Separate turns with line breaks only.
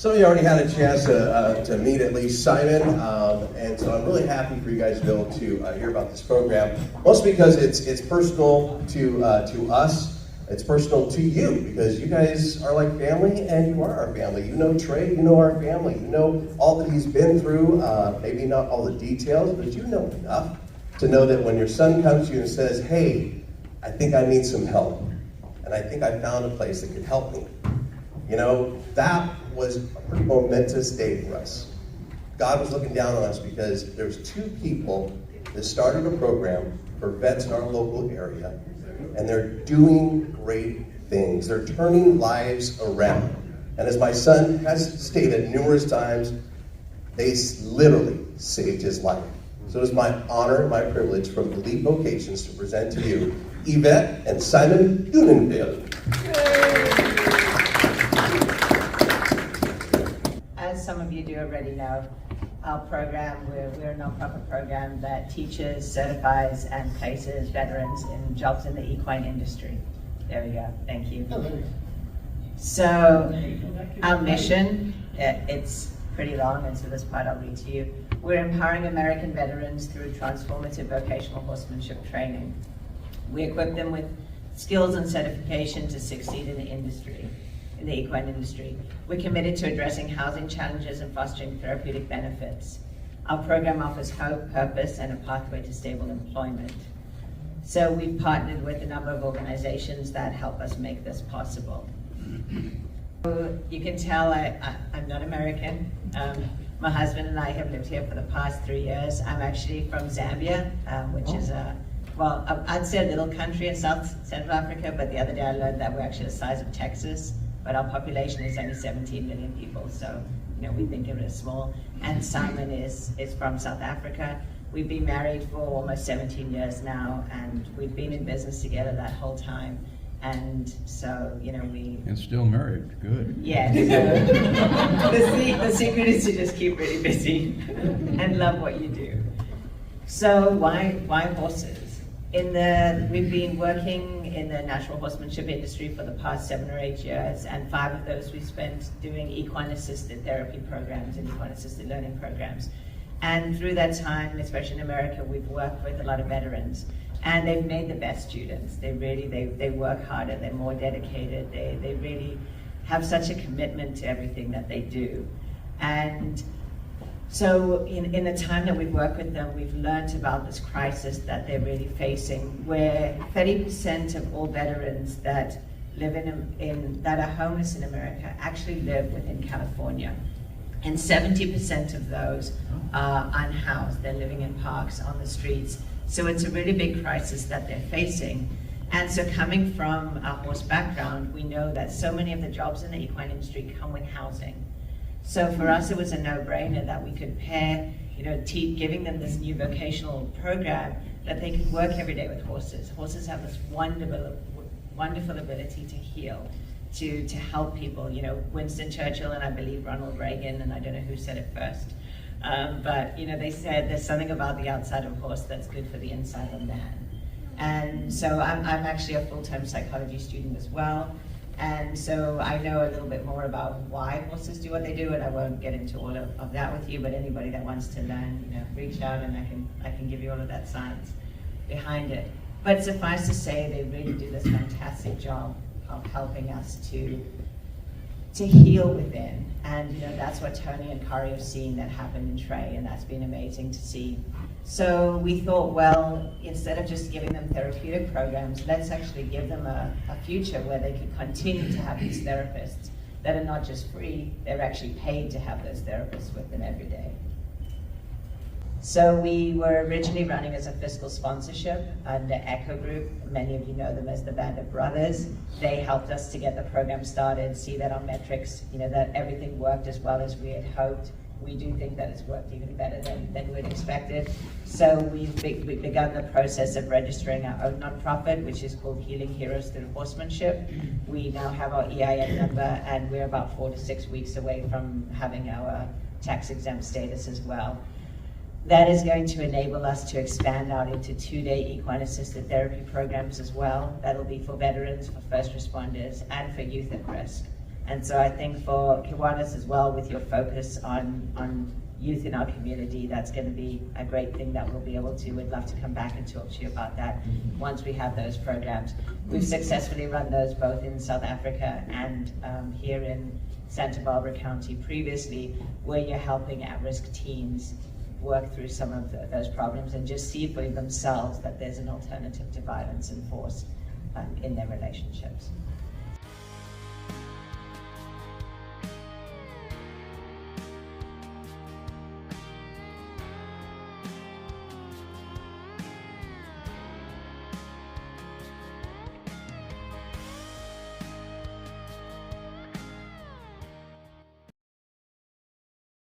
Some of you already had a chance to meet at least Simon, and so I'm really happy for you guys to be able to hear about this program. Mostly because it's personal to us. It's personal to you because you guys are like family, and you are our family. You know Trey, you know our family. You know all that he's been through. Maybe not all the details, but you know enough to know that when your son comes to you and says, "Hey, I think I need some help, and I think I found a place that could help me," you know, that was a pretty momentous day for us. God was looking down on us because there's 2 people that started a program for vets in our local area, and they're doing great things. They're turning lives around. And as my son has stated numerous times, they literally saved his life. So it's my honor and my privilege from Elite Vocations to present to you Yvette and Simon Dunenfeld.
As some of you do already know, our program, we're a non-profit program that teaches, certifies, and places veterans in jobs in the equine industry. There we go, thank you. So, our mission, it's pretty long, and so this part I'll read to you. We're empowering American veterans through transformative vocational horsemanship training. We equip them with skills and certification to succeed in the industry. In the equine industry. We're committed to addressing housing challenges and fostering therapeutic benefits. Our program offers hope, purpose, and a pathway to stable employment. So we've partnered with a number of organizations that help us make this possible. So you can tell I'm not American. My husband and I have lived here for the past 3 years. I'm actually from Zambia, which is I'd say a little country in Central Africa, but the other day I learned that we're actually the size of Texas. But our population is only 17 million people, so we think of it as small. And Simon is from South Africa. We've been married for almost 17 years now, and we've been in business together that whole time. And so, we...
And still married, good.
Yeah, so the secret is to just keep really busy and love what you do. So why horses? We've been working in the natural horsemanship industry for the past 7 or 8 years, and 5 of those we spent doing equine-assisted therapy programs and equine-assisted learning programs. And through that time, especially in America, we've worked with a lot of veterans, and they've made the best students. They work harder, they're more dedicated, they really have such a commitment to everything that they do. And so in the time that we've worked with them, we've learned about this crisis that they're really facing, where 30% of all veterans that live that are homeless in America actually live within California. And 70% of those are unhoused. They're living in parks, on the streets. So it's a really big crisis that they're facing. And so coming from a horse background, we know that so many of the jobs in the equine industry come with housing. So for us, it was a no-brainer that we could pair, giving them this new vocational program that they could work every day with horses. Horses have this wonderful ability to heal, to help people. Winston Churchill and I believe Ronald Reagan, and I don't know who said it first, but they said there's something about the outside of a horse that's good for the inside of man. And so I'm actually a full-time psychology student as well. And so I know a little bit more about why horses do what they do, and I won't get into all of that with you, but anybody that wants to learn, reach out and I can give you all of that science behind it. But suffice to say, they really do this fantastic job of helping us to heal within. And that's what Tony and Kari have seen that happened in Trey, and that's been amazing to see. So we thought, well, instead of just giving them therapeutic programs, let's actually give them a future where they can continue to have these therapists that are not just free, they're actually paid to have those therapists with them every day. So we were originally running as a fiscal sponsorship under Echo Group. Many of you know them as the Band of Brothers. They helped us to get the program started, see that our metrics, that everything worked as well as we had hoped. We do think that it's worked even better than we'd expected. So we've begun the process of registering our own nonprofit, which is called Healing Heroes Through Horsemanship. We now have our EIN number, and we're about 4 to 6 weeks away from having our tax-exempt status as well. That is going to enable us to expand out into 2-day equine-assisted therapy programs as well. That'll be for veterans, for first responders, and for youth at risk. And so I think for Kiwanis as well, with your focus on youth in our community, that's going to be a great thing that we'll be able to. We'd love to come back and talk to you about that once we have those programs. We've successfully run those both in South Africa and here in Santa Barbara County previously, where you're helping at-risk teens work through some of those problems and just see for themselves that there's an alternative to violence and force in their relationships.